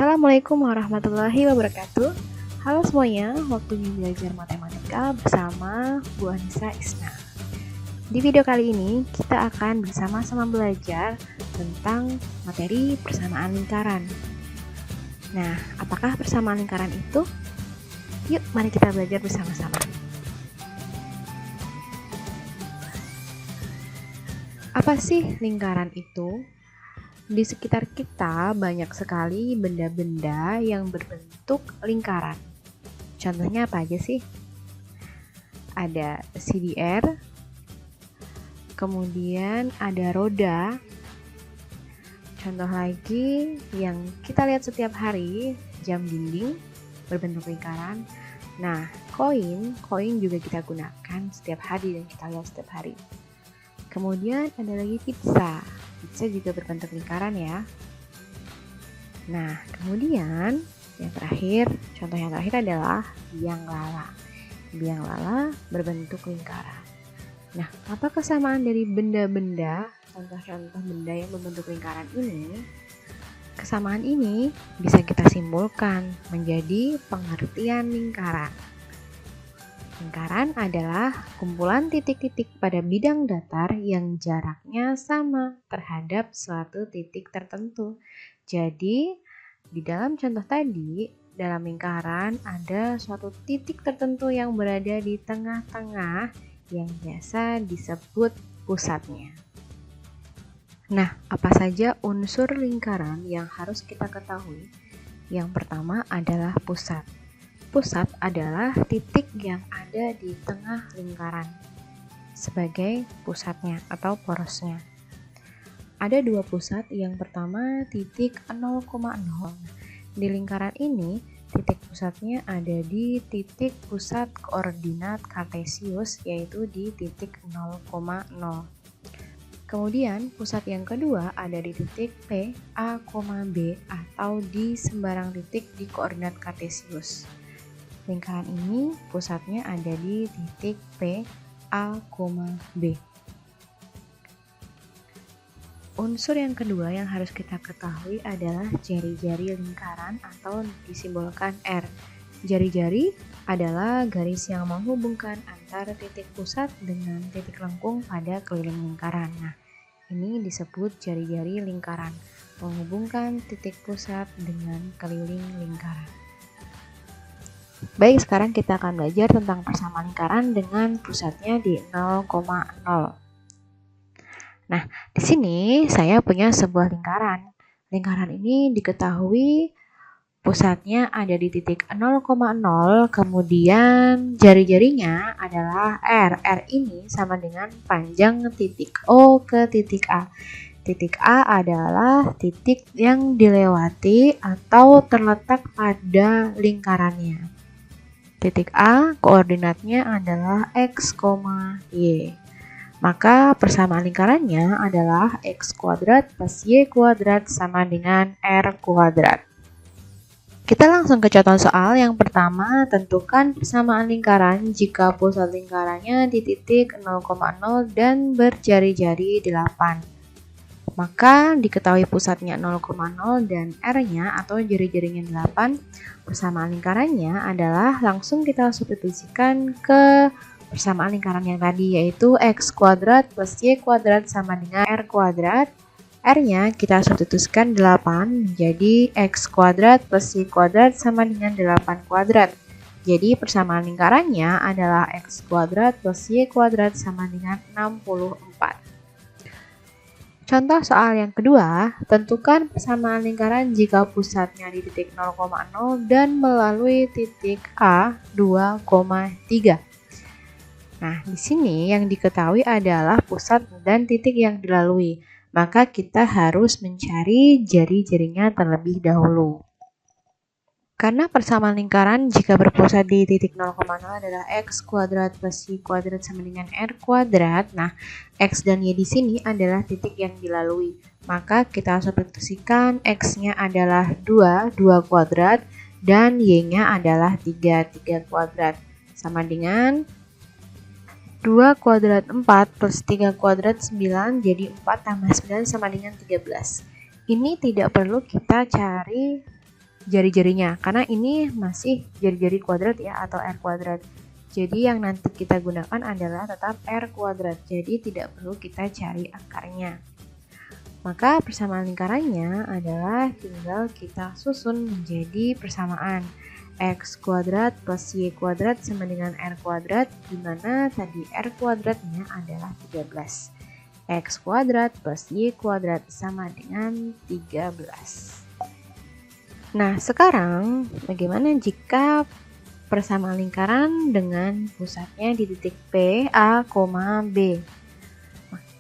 Assalamualaikum warahmatullahi wabarakatuh. Halo semuanya, waktunya belajar matematika bersama Bu Anissa Isna. Di video kali ini kita akan bersama-sama belajar tentang materi persamaan lingkaran. Nah, apakah persamaan lingkaran itu? Yuk, mari kita belajar bersama-sama. Apa sih lingkaran itu? Di sekitar kita banyak sekali benda-benda yang berbentuk lingkaran. Contohnya apa aja sih? Ada CDR, kemudian ada roda. Contoh lagi yang kita lihat setiap hari, jam dinding berbentuk lingkaran. Nah, koin juga kita gunakan setiap hari dan kita lihat setiap hari. Kemudian ada lagi pizza juga berbentuk lingkaran ya. Nah, kemudian contoh yang terakhir adalah biang lala. Biang lala berbentuk lingkaran. Nah, apa kesamaan dari benda-benda, contoh-contoh benda yang berbentuk lingkaran ini? Kesamaan ini bisa kita simpulkan menjadi pengertian lingkaran. Lingkaran adalah kumpulan titik-titik pada bidang datar yang jaraknya sama terhadap suatu titik tertentu. Jadi, di dalam contoh tadi, dalam lingkaran ada suatu titik tertentu yang berada di tengah-tengah yang biasa disebut pusatnya. Nah, apa saja unsur lingkaran yang harus kita ketahui? Yang pertama adalah pusat. Pusat adalah titik yang ada di tengah lingkaran sebagai pusatnya atau porosnya. Ada dua pusat, yang pertama titik 0,0. Di lingkaran ini, titik pusatnya ada di titik pusat koordinat kartesius, yaitu di titik 0,0. Kemudian pusat yang kedua ada di titik P, A, B atau di sembarang titik di koordinat kartesius. Lingkaran ini pusatnya ada di titik P, A, B. Unsur yang kedua yang harus kita ketahui adalah jari-jari lingkaran atau disimbolkan R. Jari-jari adalah garis yang menghubungkan antara titik pusat dengan titik lengkung pada keliling lingkaran. Nah, ini disebut jari-jari lingkaran, menghubungkan titik pusat dengan keliling lingkaran. Baik, sekarang kita akan belajar tentang persamaan lingkaran dengan pusatnya di 0,0. Nah, di sini saya punya sebuah lingkaran. Lingkaran ini diketahui pusatnya ada di titik 0,0, kemudian jari-jarinya adalah R. R ini sama dengan panjang titik O ke titik A. Titik A adalah titik yang dilewati atau terletak pada lingkarannya. Titik A koordinatnya adalah X, Y. Maka persamaan lingkarannya adalah X kuadrat plus Y kuadrat sama dengan R kuadrat. Kita langsung ke contoh soal yang pertama. Tentukan persamaan lingkaran jika pusat lingkarannya di titik 0,0 dan berjari-jari 8. Maka diketahui pusatnya 0,0 dan R-nya atau jari-jarinya 8. Persamaan lingkarannya adalah langsung kita substitusikan ke persamaan lingkaran yang tadi, yaitu X kuadrat plus Y kuadrat sama dengan R kuadrat. R-nya kita substitusikan 8 menjadi X kuadrat plus Y kuadrat sama dengan 8 kuadrat. Jadi persamaan lingkarannya adalah X kuadrat plus Y kuadrat sama dengan 64. Contoh soal yang kedua, tentukan persamaan lingkaran jika pusatnya di titik 0,0 dan melalui titik A 2,3. Nah, di sini yang diketahui adalah pusat dan titik yang dilalui. Maka kita harus mencari jari-jarinya terlebih dahulu. Karena persamaan lingkaran jika berpusat di titik 0,0 adalah X kuadrat plus Y kuadrat sama dengan R kuadrat. Nah, X dan Y di sini adalah titik yang dilalui. Maka kita substitusikan X-nya adalah 2 kuadrat, dan Y-nya adalah 3 kuadrat. Sama dengan 2 kuadrat 4 plus 3 kuadrat 9, jadi 4 tambah 9 sama dengan 13. Ini tidak perlu kita cari jari-jarinya, karena ini masih jari-jari kuadrat ya, atau R kuadrat. Jadi yang nanti kita gunakan adalah tetap R kuadrat, jadi tidak perlu kita cari akarnya. Maka persamaan lingkarannya adalah tinggal kita susun menjadi persamaan X kuadrat plus Y kuadrat sama dengan R kuadrat, di mana tadi R kuadratnya adalah 13. X kuadrat plus Y kuadrat sama dengan 13. Nah, sekarang bagaimana jika persamaan lingkaran dengan pusatnya di titik P, A, B?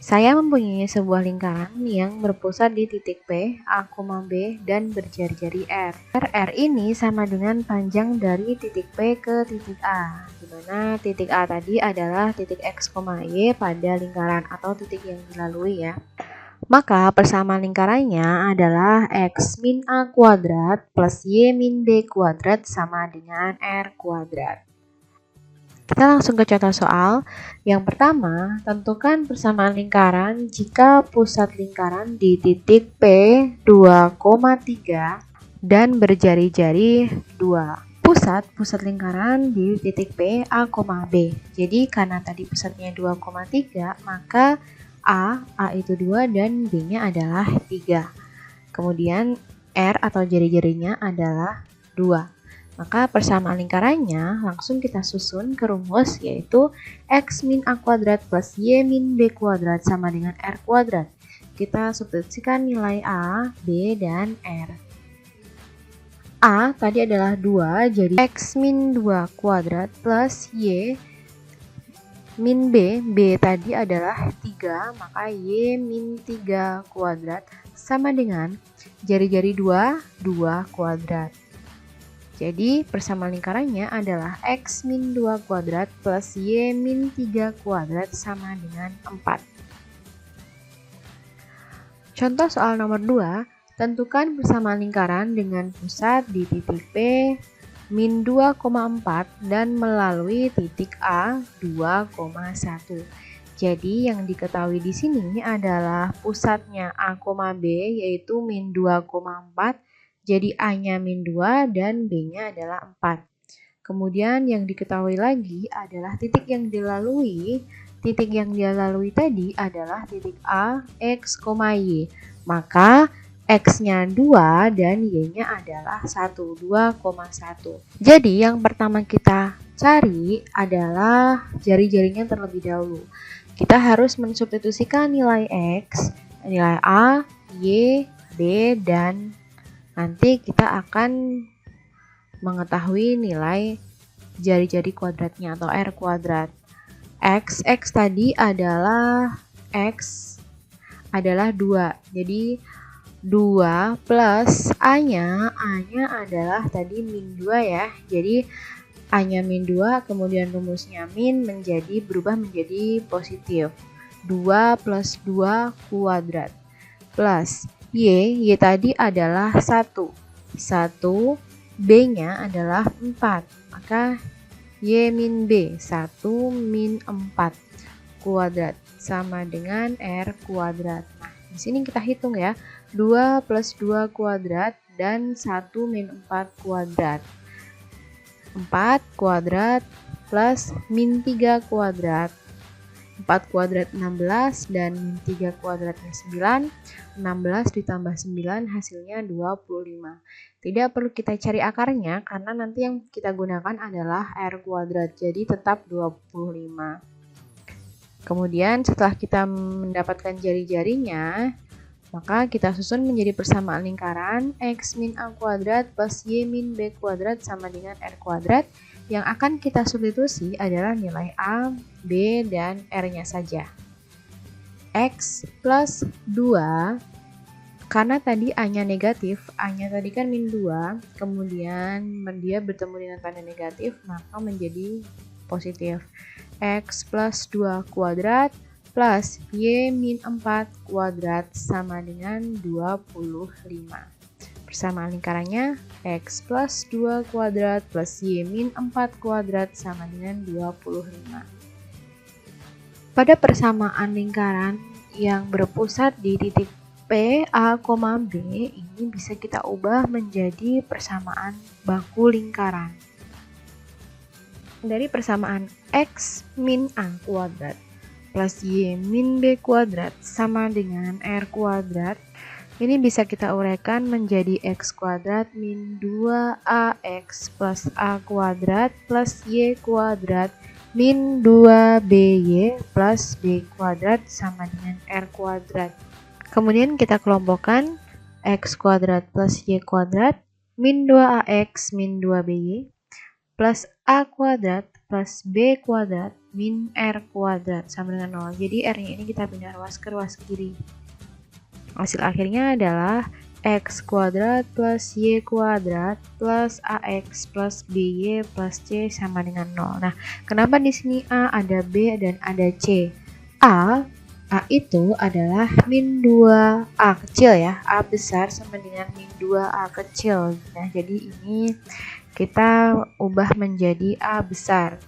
Saya mempunyai sebuah lingkaran yang berpusat di titik P, A, B, dan berjari-jari R. R ini sama dengan panjang dari titik P ke titik A, di mana titik A tadi adalah titik X, Y pada lingkaran atau titik yang dilalui ya. Maka persamaan lingkarannya adalah X min A kuadrat plus Y min B kuadrat sama dengan R kuadrat. Kita langsung ke contoh soal. Yang pertama, tentukan persamaan lingkaran jika pusat lingkaran di titik P 2,3 dan berjari-jari 2. Pusat lingkaran di titik P, A, B. Jadi karena tadi pusatnya 2,3, maka A itu 2 dan B-nya adalah 3. Kemudian R atau jari-jarinya adalah 2. Maka persamaan lingkarannya langsung kita susun ke rumus, yaitu X min A kuadrat plus Y min B kuadrat sama dengan R kuadrat. Kita substitusikan nilai A, B, dan R. A tadi adalah 2, jadi X min 2 kuadrat plus Y min B, B tadi adalah 3, maka Y min 3 kuadrat sama dengan jari-jari 2, 2 kuadrat. Jadi persamaan lingkarannya adalah X min 2 kuadrat plus Y min 3 kuadrat sama dengan 4. Contoh soal nomor 2, tentukan persamaan lingkaran dengan pusat di titik P min 2,4 dan melalui titik A 2,1. Jadi yang diketahui di sini adalah pusatnya A, B yaitu min 2,4. Jadi A-nya min 2 dan B-nya adalah 4. Kemudian yang diketahui lagi adalah titik yang dilalui. Titik yang dia lalui tadi adalah titik A, X, Y. Maka X-nya 2 dan Y-nya adalah 1, 2,1. Jadi yang pertama kita cari adalah jari-jarinya terlebih dahulu. Kita harus mensubstitusikan nilai X, nilai A, Y, B, dan nanti kita akan mengetahui nilai jari-jari kuadratnya atau R kuadrat. X tadi adalah X adalah 2. Jadi 2 plus A-nya adalah tadi min 2 ya. Jadi A-nya min 2, kemudian rumusnya min berubah menjadi positif. 2 plus 2 kuadrat plus Y tadi adalah 1, B-nya adalah 4, maka Y min B, 1 min 4 kuadrat sama dengan R kuadrat. Nah, di sini kita hitung ya, 2 plus 2 kuadrat dan 1 min 4 kuadrat. 4 kuadrat plus min 3 kuadrat. 4 kuadrat 16 dan min 3 kuadratnya 9. 16 ditambah 9 hasilnya 25. Tidak perlu kita cari akarnya karena nanti yang kita gunakan adalah R kuadrat. Jadi tetap 25. Kemudian setelah kita mendapatkan jari-jarinya, maka kita susun menjadi persamaan lingkaran X min A kuadrat plus Y min B kuadrat sama dengan R kuadrat. Yang akan kita substitusi adalah nilai A, B, dan R-nya saja. X plus 2, karena tadi A-nya negatif, A-nya tadi kan min 2, kemudian dia bertemu dengan tanda negatif, maka menjadi positif. X plus 2 kuadrat plus Y min 4 kuadrat sama dengan 25. Persamaan lingkarannya X plus 2 kuadrat plus Y min 4 kuadrat sama dengan 25. Pada persamaan lingkaran yang berpusat di titik P A, B ini bisa kita ubah menjadi persamaan baku lingkaran. Dari persamaan X min A kuadrat plus Y min B kuadrat sama dengan R kuadrat, ini bisa kita uraikan menjadi X kuadrat min 2AX plus A kuadrat plus Y kuadrat min 2BY plus B kuadrat sama dengan R kuadrat. Kemudian kita kelompokkan X kuadrat plus Y kuadrat min 2AX min 2BY plus A kuadrat plus B kuadrat min R kuadrat sama dengan 0. Jadi R-nya ini kita pindah ruas ke ruas kiri. Hasil akhirnya adalah X kuadrat plus Y kuadrat plus AX plus BY plus C sama dengan 0. Nah, kenapa di sini A ada B dan ada C? A itu adalah min 2A kecil ya. A besar sama dengan min 2A kecil. Nah, jadi ini kita ubah menjadi A besar.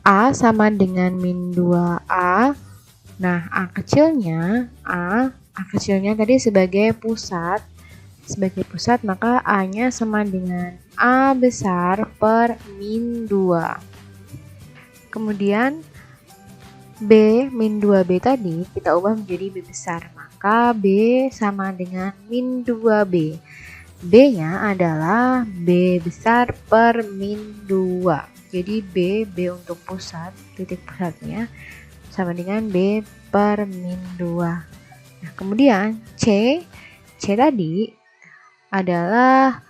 A sama dengan min 2A. Nah, A kecilnya tadi sebagai pusat. Sebagai pusat, maka A-nya sama dengan A besar per min 2. Kemudian B min 2B tadi kita ubah menjadi B besar. Maka B sama dengan min 2B. B-nya adalah B besar per min 2. Jadi B untuk pusat, titik pusatnya sama dengan B per min 2. Nah, kemudian C tadi adalah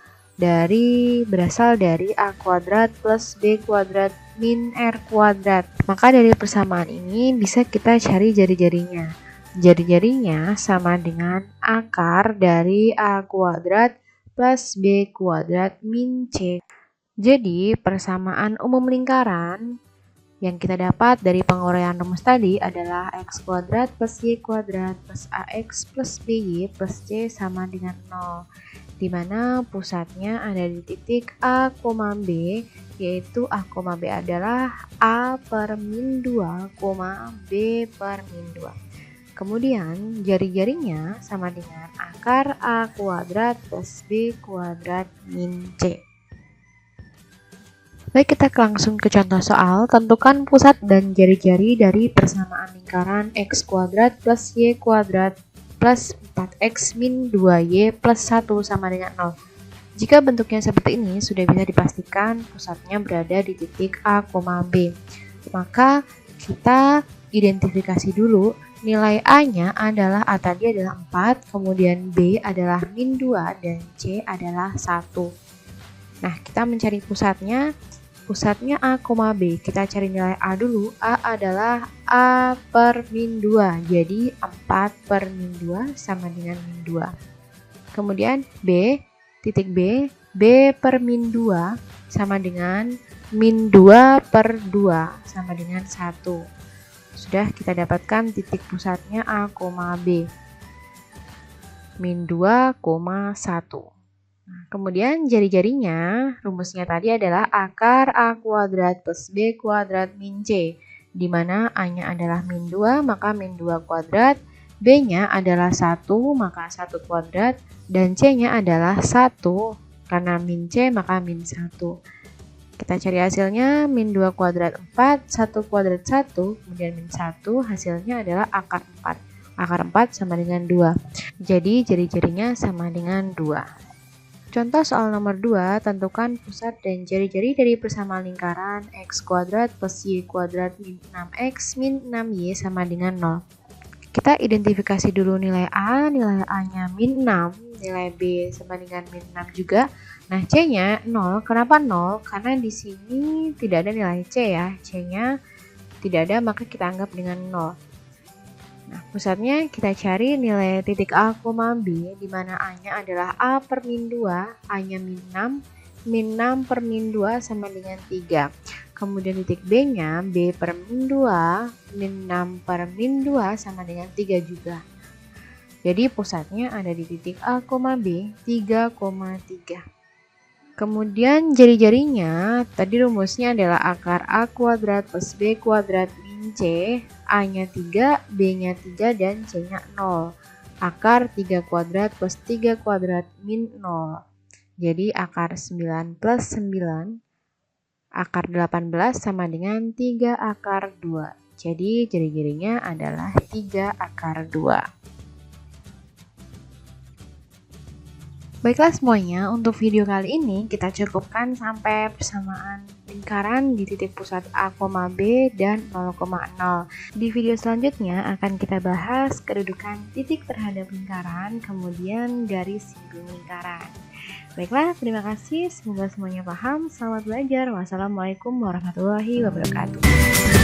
berasal dari A kuadrat plus B kuadrat min R kuadrat. Maka dari persamaan ini bisa kita cari jari-jarinya. Jari-jarinya sama dengan akar dari A kuadrat plus B kuadrat min C. Jadi persamaan umum lingkaran yang kita dapat dari penguraian rumus tadi adalah X kuadrat plus Y kuadrat plus AX plus BY plus C sama dengan 0. Di mana pusatnya ada di titik A, B, yaitu A, B adalah A per min 2, B per min 2. Kemudian jari-jarinya sama dengan akar A kuadrat plus B kuadrat min C. Baik, kita langsung ke contoh soal. Tentukan pusat dan jari-jari dari persamaan lingkaran X kuadrat plus Y kuadrat plus 4X min 2Y plus 1 sama dengan 0. Jika bentuknya seperti ini, sudah bisa dipastikan pusatnya berada di titik A, B. Maka kita identifikasi dulu. Nilai A-nya adalah A tadi adalah 4, kemudian B adalah min 2, dan C adalah 1. Nah, kita mencari pusatnya. Pusatnya A, B. Kita cari nilai A dulu. A adalah A per min 2. Jadi 4 per min 2 sama dengan min 2. Kemudian B, titik B per min 2 sama dengan min 2 per 2 sama dengan 1. Sudah kita dapatkan titik pusatnya A, B. Min 2,1. Nah, kemudian jari-jarinya, rumusnya tadi adalah akar A kuadrat plus B kuadrat min C, di mana A-nya adalah min 2, maka min 2 kuadrat, B-nya adalah 1, maka 1 kuadrat, dan C-nya adalah 1, karena min C, maka min 1. Kita cari hasilnya, min 2 kuadrat 4, 1 kuadrat 1, kemudian min 1, hasilnya adalah akar 4. Akar 4 sama dengan 2, jadi jari-jarinya sama dengan 2. Contoh soal nomor 2, tentukan pusat dan jari-jari dari persamaan lingkaran X kuadrat plus Y kuadrat min 6X min 6Y sama dengan 0. Kita identifikasi dulu nilai A-nya min 6, nilai B sama dengan min 6 juga. Nah, C-nya 0. Kenapa 0? Karena di sini tidak ada nilai C ya. C-nya tidak ada, maka kita anggap dengan 0. Nah, pusatnya kita cari nilai titik A, B, di mana A-nya adalah A per min 2, A-nya min 6 per min 2 sama dengan 3. Kemudian titik B-nya B per min 2, min 6 per min 2 sama dengan 3 juga. Jadi pusatnya ada di titik A, B, 3,3. Kemudian jari-jarinya, tadi rumusnya adalah akar A kuadrat plus B kuadrat min C, A-nya 3, B-nya 3, dan C-nya 0. Akar 3 kuadrat plus 3 kuadrat min 0. Jadi akar 9 plus 9, akar 18 sama dengan 3 akar 2. Jadi ciri-cirinya adalah 3 akar 2. Baiklah semuanya, untuk video kali ini kita cukupkan sampai persamaan lingkaran di titik pusat A, B dan 0,0. Di video selanjutnya akan kita bahas kedudukan titik terhadap lingkaran, kemudian garis singgung lingkaran. Baiklah, terima kasih. Semoga semuanya paham. Selamat belajar. Wassalamualaikum warahmatullahi wabarakatuh.